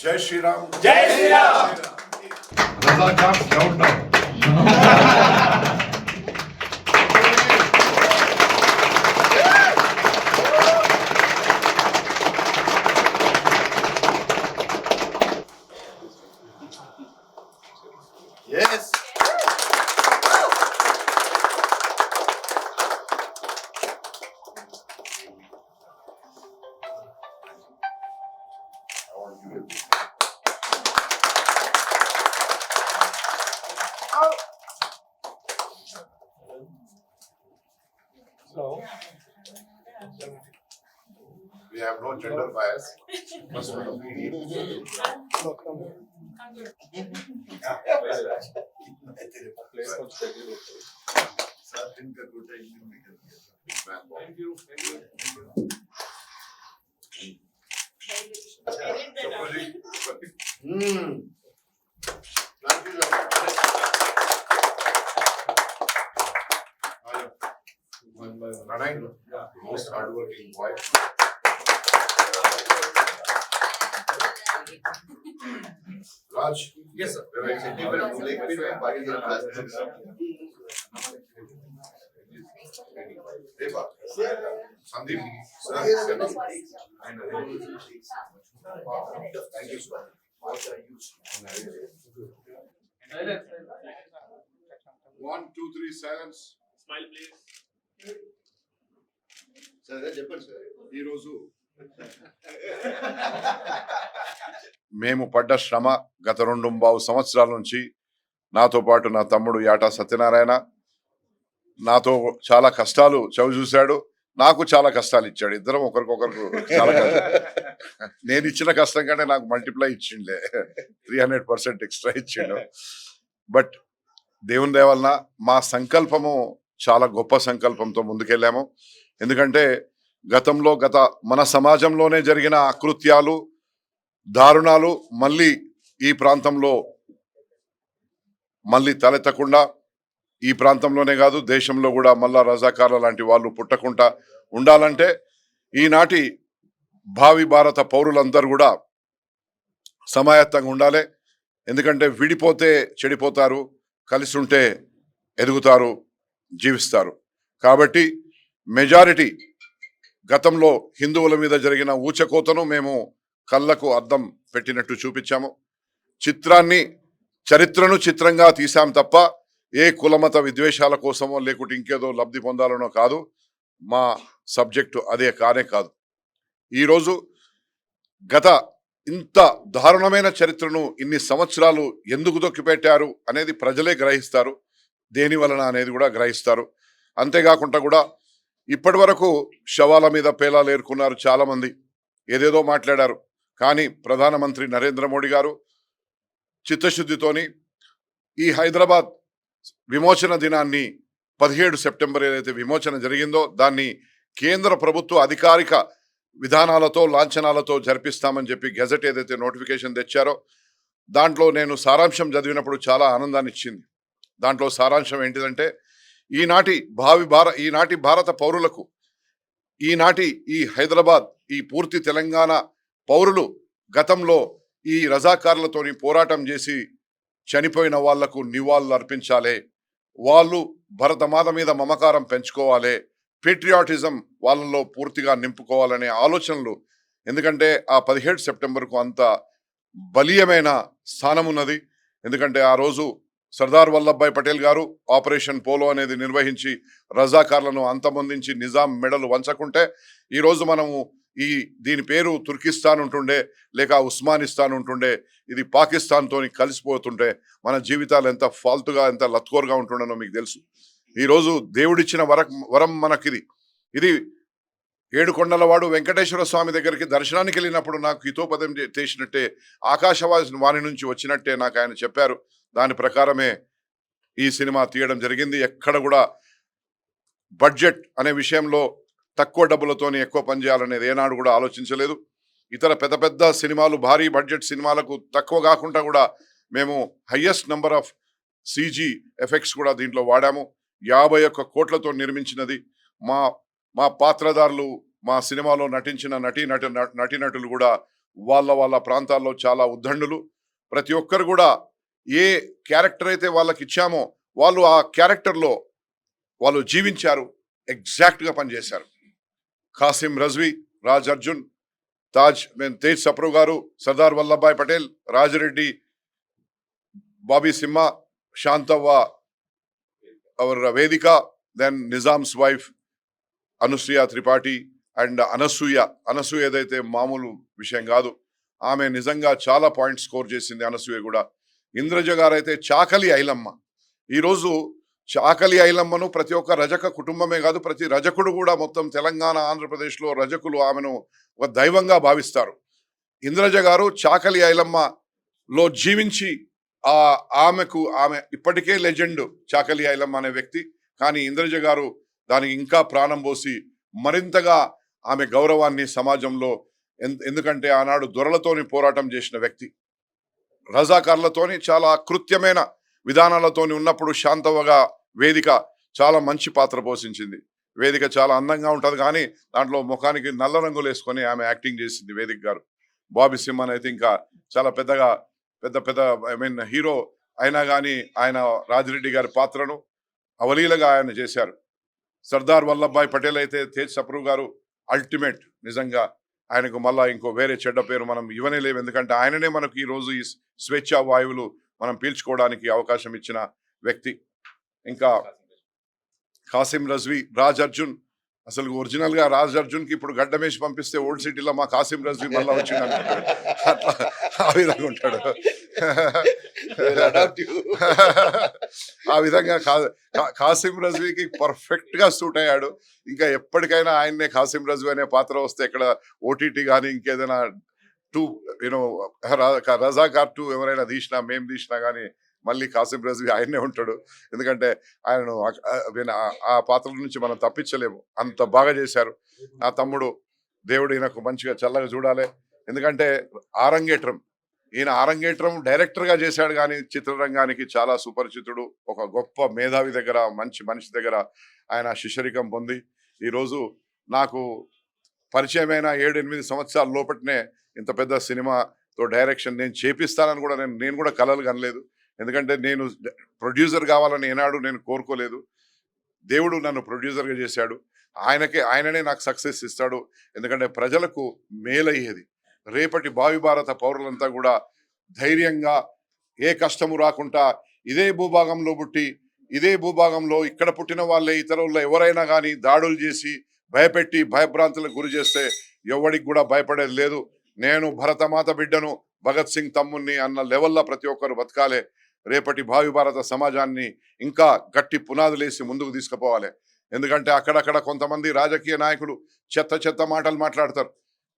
జై శ్రీరామ్. జై Shriram. Razakar countdown. Yes. I want to give it. So, We have no gender bias. First one of the Pranay, most hardworking boy. Raj, yes, sir. Deva, Sandeep, thank you, sir. One, two, three, silence. Smile, please. సరే చెప్పండి sir. ఈరోజు మేము పడ్డ శ్రమ గత 2.5 సంవత్సరాల నుంచి నాతో పాటు నా తమ్ముడు యాటా సత్యనారాయణ నాతో చాలా కష్టాలు చూశాడు. నాకు చాలా కష్టాలు ఇచ్చాడు. ఇద్దరం ఒకరికొకరు చాలా నేను ఇచ్చిన కష్టం కంటే నాకు మల్టిప్లై ఇచ్చిండే 300% ఎక్స్ట్రా ఇచ్చిండు. బట్ దేవుని దయ వలన మా సంకల్పము చాలా గొప్ప సంకల్పంతో ముందుకెళ్ళాము. ఎందుకంటే గతంలో మన సమాజంలోనే జరిగిన అకృత్యాలు దారుణాలు మళ్ళీ ఈ ప్రాంతంలో మళ్ళీ తలెత్తకుండా, ఈ ప్రాంతంలోనే కాదు దేశంలో కూడా మళ్ళా రజాకార్ల లాంటి వాళ్ళు పుట్టకుండా ఉండాలంటే ఈనాటి భావి భారత పౌరులందరూ కూడా సమాయత్తంగా ఉండాలి. ఎందుకంటే విడిపోతే చెడిపోతారు, కలిసి ఉంటే ఎదుగుతారు, జీవిస్తారు. కాబట్టి మెజారిటీ గతంలో హిందువుల మీద జరిగిన ఊచకోతను మేము కళ్ళకు అద్దం పెట్టినట్టు చూపించాము. చరిత్రను చిత్రంగా తీసాం తప్ప ఏ కులమత విద్వేషాల కోసమో లేకుంటే ఇంకేదో లబ్ధి పొందాలనో కాదు. మా సబ్జెక్టు అదే కాదు. ఈరోజు ఇంత దారుణమైన చరిత్రను ఇన్ని సంవత్సరాలు ఎందుకు దొక్కిపెట్టారు అనేది ప్రజలే గ్రహిస్తారు. దేని వలన అనేది కూడా గ్రహిస్తారు. అంతేకాకుండా కూడా ఇప్పటి వరకు శవాల మీద పేలాలు ఏరుకున్నారు చాలా మంది, ఏదేదో మాట్లాడారు. కానీ ప్రధానమంత్రి నరేంద్ర మోడీ గారు చిత్తశుద్ధితోని ఈ హైదరాబాద్ విమోచన దినాన్ని 17 సెప్టెంబర్ ఏదైతే విమోచన జరిగిందో దాన్ని కేంద్ర ప్రభుత్వ అధికారిక విధానాలతో లాంఛనాలతో జరిపిస్తామని చెప్పి గెజెట్ ఏదైతే నోటిఫికేషన్ తెచ్చారో దాంట్లో నేను సారాంశం చదివినప్పుడు చాలా ఆనందాన్ని ఇచ్చింది. దాంట్లో సారాంశం ఏంటిదంటే ఈనాటి భారత పౌరులకు, ఈనాటి ఈ హైదరాబాద్, ఈ పూర్తి తెలంగాణ పౌరులు గతంలో ఈ రజాకార్లతోని పోరాటం చేసి చనిపోయిన వాళ్లకు నివాళులు అర్పించాలి. వాళ్ళు భరతమాత మీద మమకారం పెంచుకోవాలి, పేట్రియాటిజం వాళ్ళలో పూర్తిగా నింపుకోవాలనే ఆలోచనలు. ఎందుకంటే ఆ 17 సెప్టెంబర్కు అంత బలీయమైన స్థానం ఉన్నది. ఎందుకంటే ఆ రోజు సర్దార్ వల్లభాయ్ పటేల్ గారు ఆపరేషన్ పోలో అనేది నిర్వహించి రజాకార్లను అంతమొందించి నిజాం మెడలు వంచకుంటే ఈరోజు మనము దీని పేరు తుర్కిస్తాన్ ఉంటుండే, లేక ఉస్మానిస్తాన్ ఉంటుండే, ఇది పాకిస్తాన్తో కలిసిపోతుంటే మన జీవితాలు ఎంత ఫాల్తుగా, ఎంత లత్కోర్గా ఉంటుండనో మీకు తెలుసు. ఈరోజు దేవుడిచ్చిన వరం మనకిది. ఇది ఏడుకొండలవాడు వెంకటేశ్వర స్వామి దగ్గరికి దర్శనానికి వెళ్ళినప్పుడు నాకు హితోపదం చేసినట్టే, ఆకాశవాణి నుంచి వచ్చినట్టే నాకు ఆయన చెప్పారు. దాని ప్రకారమే ఈ సినిమా తీయడం జరిగింది. ఎక్కడ కూడా బడ్జెట్ అనే విషయంలో తక్కువ డబ్బులతోని ఎక్కువ పని చేయాలనేది ఏనాడు కూడా ఆలోచించలేదు. ఇతర పెద్ద సినిమాలు, భారీ బడ్జెట్ సినిమాలకు తక్కువ కాకుండా కూడా మేము highest number of CG effects కూడా దీంట్లో వాడాము. 51 కోట్లతో నిర్మించినది. మా పాత్రధారులు, మా సినిమాలో నటించిన నటీనటులు కూడా వాళ్ళ ప్రాంతాల్లో చాలా ఉద్దండులు. ప్రతి ఒక్కరు కూడా ఏ క్యారెక్టర్ అయితే వాళ్ళకి ఇచ్చామో వాళ్ళు ఆ క్యారెక్టర్లో వాళ్ళు జీవించారు, ఎగ్జాక్ట్గా పనిచేశారు. Qasim Razvi, Raj Arjun, Tej Sapru garu, Sardar Vallabhbhai Patel, Rajireddy, Bobby Simha, Shantavva, our Vedika, then Nizam's wife Anusuya Tripathi and Anasuya ఏదైతే మామూలు విషయం కాదు. ఆమె నిజంగా చాలా పాయింట్స్ స్కోర్ చేసింది. అనసూయ కూడా. ఇంద్రజ గారు అయితే చాకలి ఐలమ్మ. ఈరోజు చాకలి ఐలమ్మను ప్రతి ఒక్క రజక కుటుంబమే కాదు, ప్రతి రజకుడు కూడా మొత్తం తెలంగాణ ఆంధ్రప్రదేశ్లో రజకులు ఆమెను ఒక దైవంగా భావిస్తారు. ఇంద్రజ గారు చాకలి ఐలమ్మలో జీవించి ఆమె ఇప్పటికే లెజెండ్ చాకలి ఐలమ్మ అనే వ్యక్తి. కానీ ఇంద్రజ గారు దానికి ఇంకా ప్రాణం పోసి మరింతగా ఆమె గౌరవాన్ని సమాజంలో, ఎందుకంటే ఆనాడు దొరలతోని పోరాటం చేసిన వ్యక్తి, రజాకార్లతోని చాలా కృత్యమైన విధానాలతోని ఉన్నప్పుడు శాంతవగా వేదిక చాలా మంచి పాత్ర పోషించింది. వేదిక చాలా అందంగా ఉంటుంది కానీ దాంట్లో ముఖానికి నల్ల రంగులు వేసుకొని ఆమె యాక్టింగ్ చేసింది వేదిక గారు. బాబీ సింహన్ అయితే ఇంకా చాలా పెద్ద హీరో అయినా కానీ ఆయన రాజిరెడ్డి గారి పాత్రను అవలీలగా ఆయన చేశారు. సర్దార్ వల్లభాయ్ పటేల్ అయితే తేజ్ సప్రు గారు అల్టిమేట్. నిజంగా ఆయనకు మళ్ళా ఇంకో వేరే చెడ్డ పేరు మనం ఇవ్వనే లేవు, ఎందుకంటే ఆయననే మనకు ఈరోజు ఈ స్వేచ్ఛా వాయువులు మనం పీల్చుకోవడానికి అవకాశం ఇచ్చిన వ్యక్తి. ఇంకా ఖాసిం రజ్వీ, రాజ్ అర్జున్. అసలు ఒరిజినల్ గా రాజ్ అర్జున్ కి ఇప్పుడు గడ్డమేసి పంపిస్తే ఓల్డ్ సిటీలో మా ఖాసిం రజ్వీ మళ్ళా వచ్చింది అట్లా ఆ విధంగా ఉంటాడు. ఆ విధంగా ఖాసిం రజ్వీకి పర్ఫెక్ట్ గా సూట్ అయ్యాడు. ఇంకా ఎప్పటికైనా ఆయన్నే ఖాసిం రజ్వీ అనే పాత్ర వస్తే ఇక్కడ ఓటీటీ కానీ ఇంకేదైనా రజాకార్ 2 ఎవరైనా తీసినా, మేము తీసినా కానీ మళ్ళీ ఖాసిం రజ్వీ ఆయన్నే ఉంటాడు. ఎందుకంటే ఆయనను ఆ పాత్ర నుంచి మనం తప్పించలేము, అంత బాగా చేశారు. నా తమ్ముడు దేవుడు ఈయనకు మంచిగా చల్లగా చూడాలి. ఎందుకంటే ఈయన ఆరంగేట్రం డైరెక్టర్గా చేశాడు కానీ చిత్రరంగానికి చాలా సుపరిచితుడు. ఒక గొప్ప మేధావి దగ్గర, మంచి మనిషి దగ్గర ఆయన శిష్యరికం పొంది ఈరోజు నాకు పరిచయమైన 7-8 సంవత్సరాల లోపటినే ఇంత పెద్ద సినిమాతో డైరెక్షన్ నేను చేపిస్తానని కూడా నేను కూడా కలలు కనలేదు. ఎందుకంటే నేను ప్రొడ్యూసర్ కావాలని ఏనాడు నేను కోరుకోలేదు. దేవుడు నన్ను ప్రొడ్యూసర్గా చేశాడు. ఆయననే నాకు సక్సెస్ ఇస్తాడు. ఎందుకంటే ప్రజలకు మేలయ్యేది. రేపటి భావి భారత పౌరులంతా కూడా ధైర్యంగా, ఏ కష్టము రాకుండా ఇదే భూభాగంలో పుట్టి ఇదే భూభాగంలో ఇక్కడ పుట్టిన వాళ్ళే ఇతరుల్లో ఎవరైనా కానీ దాడులు చేసి భయపెట్టి భయభ్రాంతులకు గురి చేస్తే ఎవరికి కూడా భయపడేది లేదు. నేను భరతమాత బిడ్డను, భగత్ సింగ్ తమ్ముణ్ణి అన్న లెవెల్లో ప్రతి ఒక్కరు బతకాలి. రేపటి భావి భారత సమాజాన్ని ఇంకా గట్టి పునాదులేసి ముందుకు తీసుకుపోవాలి. ఎందుకంటే అక్కడక్కడ కొంతమంది రాజకీయ నాయకులు చెత్త మాటలు మాట్లాడతారు.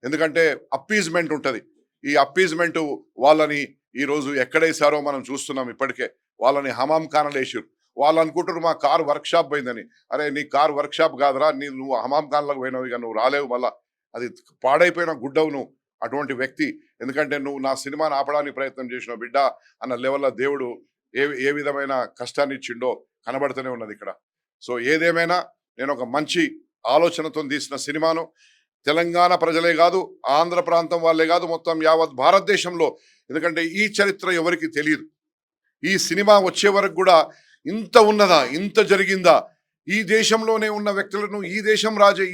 ఎందుకంటే అప్పీజ్మెంట్ ఉంటుంది. ఈ అప్పీజ్మెంట్ వాళ్ళని ఈరోజు ఎక్కడేసారో మనం చూస్తున్నాం. ఇప్పటికే వాళ్ళని హమాం ఖానాలు వేసారు. వాళ్ళు అనుకుంటారు మా కారు వర్క్షాప్ పోయిందని. అరే నీ కారు వర్క్షాప్ కాదురా, నువ్వు హమాం ఖాన్లకు పోయినావు, ఇక నువ్వు రాలేవు, మళ్ళా అది పాడైపోయిన గుడ్డవు నువ్వు అటువంటి వ్యక్తి. ఎందుకంటే నువ్వు నా సినిమాని ఆపడానికి ప్రయత్నం చేసినావు బిడ్డ అన్న లెవెల్లో దేవుడు ఏ విధమైన కష్టాన్ని ఇచ్చిండో కనబడుతూనే ఉన్నది ఇక్కడ. సో ఏదేమైనా నేను ఒక మంచి ఆలోచనతో తీసిన సినిమాను తెలంగాణ ప్రజలే కాదు, ఆంధ్ర ప్రాంతం వాళ్ళే కాదు, మొత్తం యావత్ భారతదేశంలో, ఎందుకంటే ఈ చరిత్ర ఎవరికి తెలియదు. ఈ సినిమా వచ్చే వరకు కూడా ఇంత ఉన్నదా, ఇంత జరిగిందా, ఈ దేశంలోనే ఉన్న వ్యక్తులను ఈ దేశం రాజే,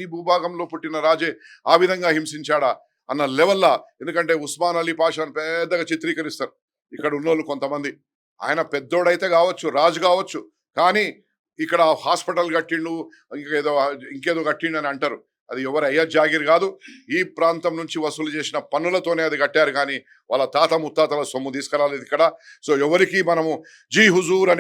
ఈ భూభాగంలో పుట్టిన రాజే ఆ విధంగా హింసించాడా అన్న లెవెల్లా. ఎందుకంటే ఉస్మాన్ అలీ పాషాను పెద్దగా చిత్రీకరిస్తారు ఇక్కడ ఉన్నోళ్ళు కొంతమంది. ఆయన పెద్దోడైతే కావచ్చు, రాజు కావచ్చు, కానీ ఇక్కడ హాస్పిటల్ కట్టిండు, ఇంకేదో కట్టిండు అని అంటారు. అది ఎవరు అయ్యా జాగిర్ కాదు. ఈ ప్రాంతం నుంచి వసూలు చేసిన పన్నులతోనే అది కట్టారు, కానీ వాళ్ళ తాత ముత్తాతల సొమ్ము తీసుకురాలేదు ఇక్కడ. సో ఎవరికి మనము జీ హుజూర్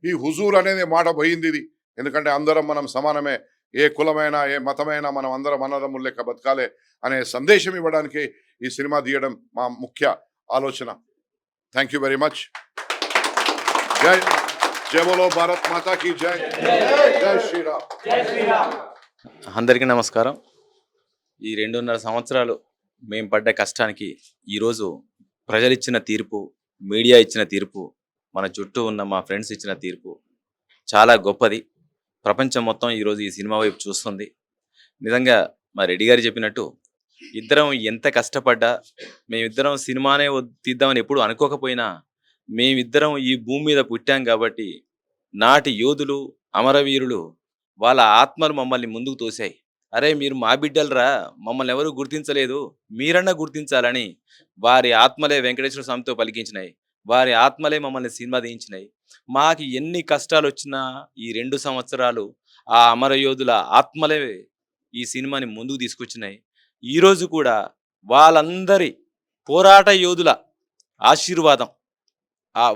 ఈ హుజూర్ అనేది మాట పోయింది ఇది. ఎందుకంటే అందరం మనం సమానమే, ఏ కులమైనా ఏ మతమైనా మనం అందరం అన్నదమ్ముల లెక్క బతకాలే అనే సందేశం ఇవ్వడానికి ఈ సినిమా తీయడం మా ముఖ్య ఆలోచన. Thank you very much. జై బోలో భారత్ మాతా కీ జై. జై శ్రీరామ్. అందరికీ నమస్కారం. ఈ 2.5 సంవత్సరాలు మేము పడ్డ కష్టానికి ఈరోజు ప్రజలు ఇచ్చిన తీర్పు, మీడియా ఇచ్చిన తీర్పు, మన చుట్టూ ఉన్న మా ఫ్రెండ్స్ ఇచ్చిన తీర్పు చాలా గొప్పది. ప్రపంచం మొత్తం ఈరోజు ఈ సినిమా వైపు చూస్తుంది. నిజంగా మా రెడ్డి గారు చెప్పినట్టు ఇద్దరం ఎంత కష్టపడ్డా, మేమిద్దరం సినిమానే తీద్దామని ఎప్పుడు అనుకోకపోయినా, మేమిద్దరం ఈ భూమి మీద పుట్టాం కాబట్టి, నాటి యోధులు, అమరవీరులు వాళ్ళ ఆత్మలు మమ్మల్ని ముందుకు తోశాయి. అరే! మీరు మా బిడ్డలురా, మమ్మల్ని ఎవరు గుర్తించలేదు, మీరన్నా గుర్తించాలని వారి ఆత్మలే వెంకటేశ్వర స్వామితో పలికించినాయి. వారి ఆత్మలే మమ్మల్ని సినిమా తీయించినాయి. మాకు ఎన్ని కష్టాలొచ్చినా ఈ 2 సంవత్సరాలు ఆ అమరయోధుల ఆత్మలే ఈ సినిమాని ముందుకు తీసుకొచ్చినాయి. ఈరోజు కూడా వాళ్ళందరి పోరాట యోధుల ఆశీర్వాదం,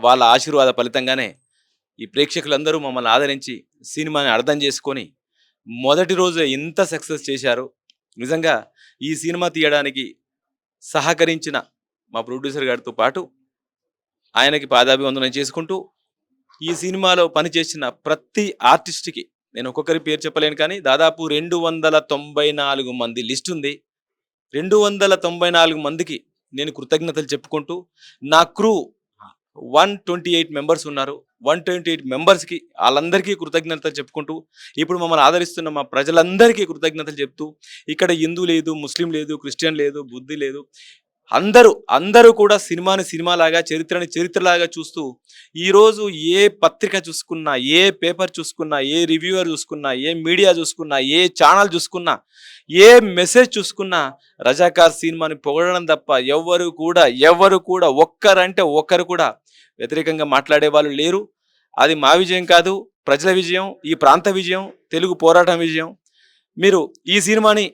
వాళ్ళ ఆశీర్వాద ఫలితంగానే ఈ ప్రేక్షకులందరూ మమ్మల్ని ఆదరించి సినిమాని అర్థం చేసుకొని మొదటి రోజే ఇంత సక్సెస్ చేశారు. నిజంగా ఈ సినిమా తీయడానికి సహకరించిన మా ప్రొడ్యూసర్ గారితో పాటు ఆయనకి పాదాభివందనం చేసుకుంటూ, ఈ సినిమాలో పనిచేసిన ప్రతి ఆర్టిస్ట్‌కి నేను ఒక్కొక్కరి పేరు చెప్పలేను కానీ దాదాపు 294 మంది లిస్ట్ ఉంది. 294 మందికి నేను కృతజ్ఞతలు చెప్పుకుంటూ, నా క్రూ 128 మెంబర్స్ ఉన్నారు. 128 మెంబర్స్‌కి ఆళ్ళందరికీ కృతజ్ఞతలు చెప్పుకుంటూ, ఇప్పుడు మమ్మల్ని ఆదరిస్తున్న మా ప్రజలందరికీ కృతజ్ఞతలు చెప్తూ, ఇక్కడ హిందూ లేదు, ముస్లిం లేదు, క్రిస్టియన్ లేదు, బుద్ధి లేదు. అందరూ కూడా సినిమాని సినిమాలాగా, చరిత్రని చరిత్రలాగా చూస్తూ, ఈరోజు ఏ పత్రిక చూసుకున్నా, ఏ పేపర్ చూసుకున్నా, ఏ రివ్యూవర్ చూసుకున్నా, ఏ మీడియా చూసుకున్నా, ఏ ఛానల్ చూసుకున్నా, ఏ మెసేజ్ చూసుకున్నా రజాకార్ సినిమాని పొగడడం తప్ప ఎవరు కూడా ఒక్కరంటే ఒక్కరు కూడా వ్యతిరేకంగా మాట్లాడే వాళ్ళు లేరు. అది మా విజయం కాదు, ప్రజల విజయం, ఈ ప్రాంత విజయం, తెలుగు పోరాటం విజయం. మీరు ఈ సినిమాని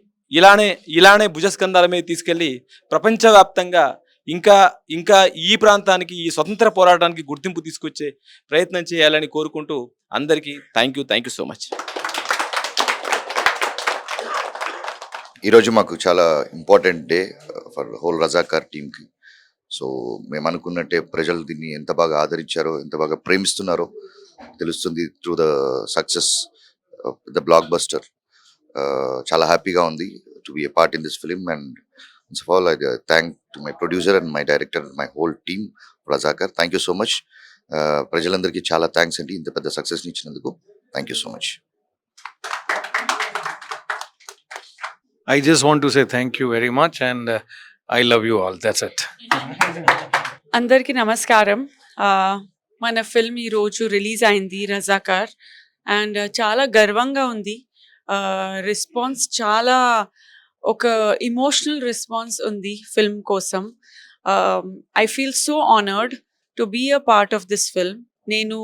ఇలానే భుజస్కంధాల మీద తీసుకెళ్ళి ప్రపంచవ్యాప్తంగా ఇంకా ఈ ప్రాంతానికి, ఈ స్వతంత్ర పోరాటానికి గుర్తింపు తీసుకొచ్చే ప్రయత్నం చేయాలని కోరుకుంటూ అందరికీ థ్యాంక్ యూ సో మచ్. ఈరోజు మాకు చాలా important day for whole Razakar టీమ్కి. సో మేము అనుకున్నట్టే ప్రజలు దీన్ని ఎంత బాగా ఆదరించారో, ఎంత బాగా ప్రేమిస్తున్నారో తెలుస్తుంది through the success the block buster. చాలా హ్యాపీగా ఉంది to be a part in this film. And first of all I thank to my producer and my director and my whole team Razakar. Thank you so much. ప్రజలందరికీ చాలా thanks అండి, ఇంత పెద్ద సక్సెస్ని ఇచ్చినందుకు. Thank you so much. I just want to say thank you very much and I love you all. That's it. అందరికీ నమస్కారం. మన ఫిల్మ్ ఈరోజు రిలీజ్ అయింది రజాకార్, అండ్ చాలా గర్వంగా ఉంది. రెస్పాన్స్ చాలా ఒక ఇమోషనల్ రెస్పాన్స్ ఉంది ఫిల్మ్ కోసం. I feel so honoured to be a part of this film. నేను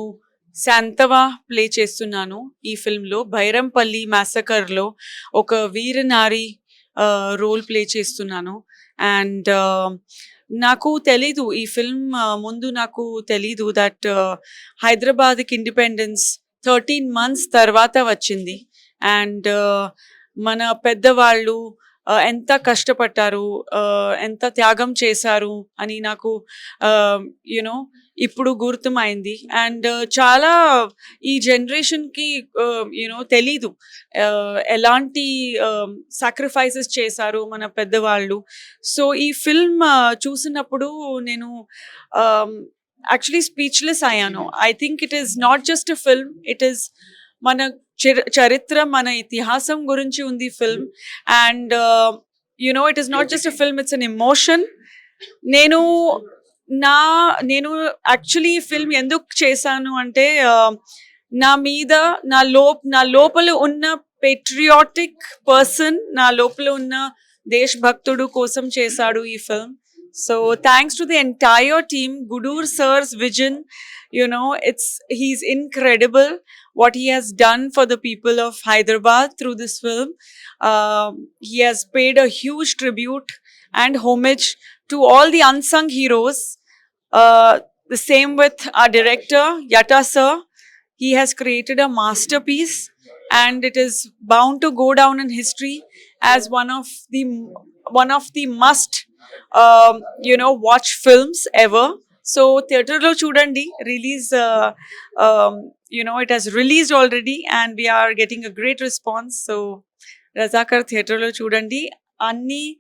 శాంతవా ప్లే చేస్తున్నాను ఈ ఫిల్మ్లో. బైరంపల్లి మ్యాసకర్లో ఒక వీరనారి రోల్ ప్లే చేస్తున్నాను. అండ్ నాకు తెలీదు ఈ ఫిల్మ్ ముందు, నాకు తెలీదు దట్ హైదరాబాద్కి ఇండిపెండెన్స్ 13 months తర్వాత వచ్చింది. అండ్ మన పెద్దవాళ్ళు ఎంత కష్టపడ్డారు, ఎంత త్యాగం చేశారు అని నాకు ఇప్పుడు గుర్తుమైంది. అండ్ చాలా ఈ జనరేషన్కి తెలీదు ఎలాంటి సాక్రిఫైసెస్ చేశారు మన పెద్దవాళ్ళు. సో ఈ ఫిల్మ్ చూసినప్పుడు నేను యాక్చువల్లీ స్పీచ్లెస్ అయ్యాను. I think it is not just a film, it is మన చరిత్ర, మన ఇతిహాసం గురించి ఉంది film. And it is not just a film, it's an emotion. నేను యాక్చువల్లీ ఈ ఫిల్మ్ ఎందుకు చేశాను అంటే నా లోపల ఉన్న పేట్రియాటిక్ పర్సన్, నా లోపల ఉన్న దేశభక్తుడు కోసం చేశాడు ఈ film. So thanks to the entire team, Gudur sir's vision, he's incredible what he has done for the people of Hyderabad through this film. He has paid a huge tribute and homage to all the unsung heroes. The same with our director, Yatta sir. He has created a masterpiece and it is bound to go down in history as one of the must watch films ever. So theater lo chudandi, release it has released already and we are getting a great response. So Razakar theater lo chudandi. Anni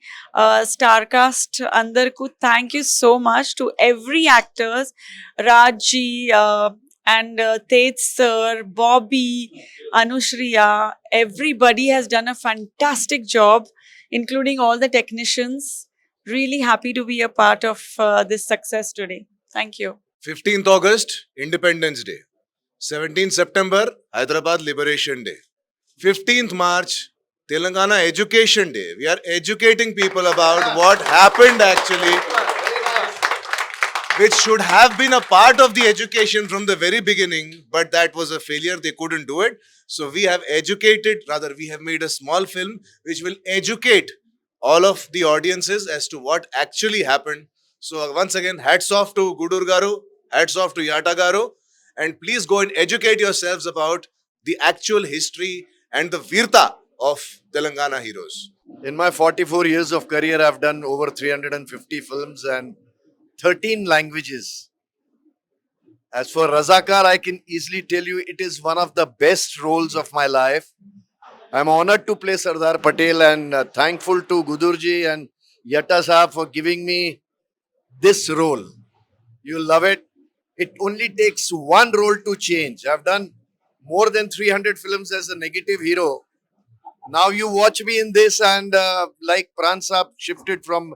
star cast andarku thank you so much to every actors, Raji and Tej sir, Bobby, Anushriya, everybody has done a fantastic job including all the technicians. Really happy to be a part of this success today. Thank you. 15th August, Independence Day. 17th September, Hyderabad Liberation Day. 15th March, Telangana Education Day. We are educating people about what happened actually, which should have been a part of the education from the very beginning, but that was a failure. They couldn't do it. So we have educated, rather we have made a small film which will educate all of the audiences as to what actually happened. So once again, hats off to Gudur Garu, hats off to Yata Garu, and please go and educate yourselves about the actual history and the virta of Telangana heroes. In my 44 years of career, I've done over 350 films and 13 languages. As for Razakar, I can easily tell you it is one of the best roles of my life. I'm honored to play Sardar Patel and thankful to Gudurji and Yatta Saab for giving me this role. You'll love it. It only takes one role to change. I've done more than 300 films as a negative hero. Now you watch me in this and like Pran Saab shifted from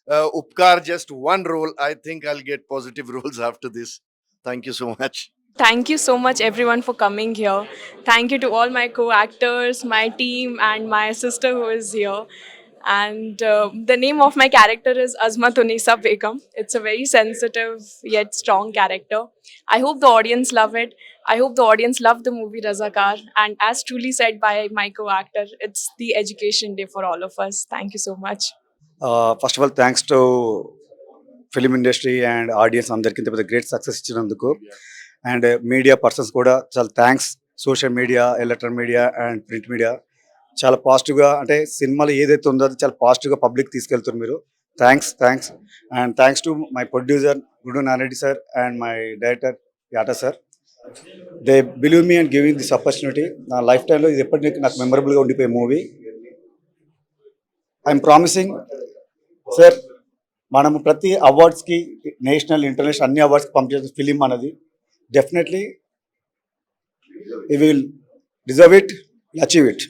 Upkar, just one role. I think I'll get positive roles after this. Thank you so much. Thank you so much, everyone, for coming here. Thank you to all my co-actors, my team, and my sister who is here. And the name of my character is Azmat Unisa Begum. It's a very sensitive yet strong character. I hope the audience love it. I hope the audience love the movie Razakar. And as truly said by my co-actor, it's the education day for all of us. Thank you so much. First of all thanks to film industry and audience అందరికీ ఇంత పెద్ద great success ఇచ్చినందుకు, and media persons కూడా చాలా thanks. Social media, electronic media and print media చాలా పాజిటివ్గా, అంటే సినిమాలో ఏదైతే ఉందో అది చాలా పాజిటివ్గా పబ్లిక్ తీసుకెళ్తారు మీరు. Thanks. And thanks to my producer గుడు Nareddy sir and my director Yata sir. They believe me and giving this opportunity. నా లైఫ్ టైంలో ఇది ఎప్పటికీ నాకు మెమరబుల్గా ఉండిపోయే మూవీ. ఐఎమ్ ప్రామిసింగ్ సార్, మనము ప్రతి అవార్డ్స్కి, నేషనల్, ఇంటర్నేషనల్ అన్ని అవార్డ్స్కి పంపించే ఫిలిం అనేది definitely we will deserve it, achieve it.